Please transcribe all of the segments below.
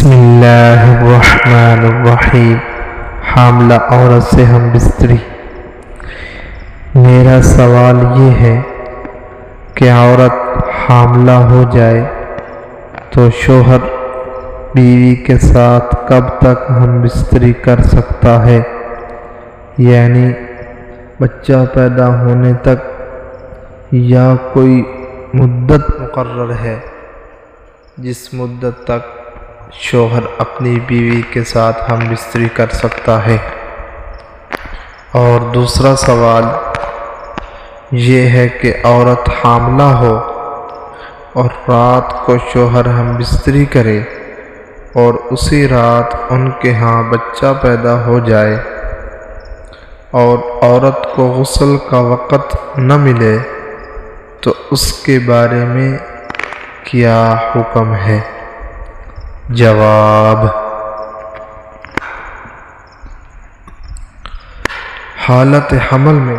بسم اللہ الرحمن الرحیم۔ حاملہ عورت سے ہم بستری۔ میرا سوال یہ ہے کہ عورت حاملہ ہو جائے تو شوہر بیوی کے ساتھ کب تک ہم بستری کر سکتا ہے؟ یعنی بچہ پیدا ہونے تک یا کوئی مدت مقرر ہے جس مدت تک شوہر اپنی بیوی کے ساتھ ہم بستری کر سکتا ہے؟ اور دوسرا سوال یہ ہے کہ عورت حاملہ ہو اور رات کو شوہر ہم بستری کرے اور اسی رات ان کے ہاں بچہ پیدا ہو جائے اور عورت کو غسل کا وقت نہ ملے تو اس کے بارے میں کیا حکم ہے؟ جواب: حالت حمل میں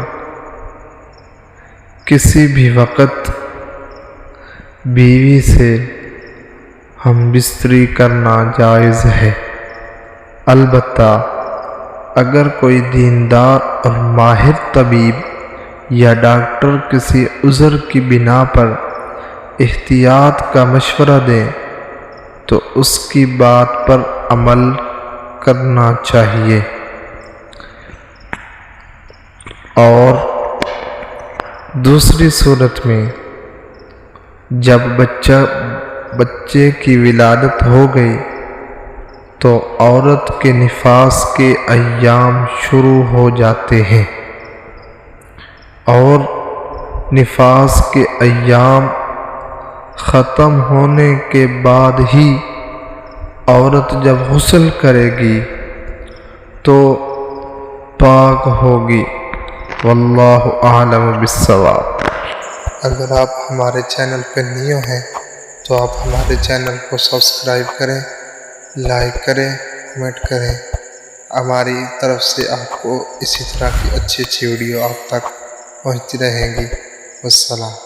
کسی بھی وقت بیوی سے ہم بستری کرنا جائز ہے، البتہ اگر کوئی دیندار اور ماہر طبیب یا ڈاکٹر کسی عذر کی بنا پر احتیاط کا مشورہ دیں تو اس کی بات پر عمل کرنا چاہیے۔ اور دوسری صورت میں جب بچے کی ولادت ہو گئی تو عورت کے نفاس کے ایام شروع ہو جاتے ہیں، اور نفاس کے ایام ختم ہونے کے بعد ہی عورت جب غسل کرے گی تو پاک ہوگی۔ واللہ اعلم بالصواب۔ اگر آپ ہمارے چینل پہ نیو ہیں تو آپ ہمارے چینل کو سبسکرائب کریں، لائک کریں، کمنٹ کریں۔ ہماری طرف سے آپ کو اسی طرح کی اچھی ویڈیو آپ تک پہنچتی رہیں گی۔ والسلام۔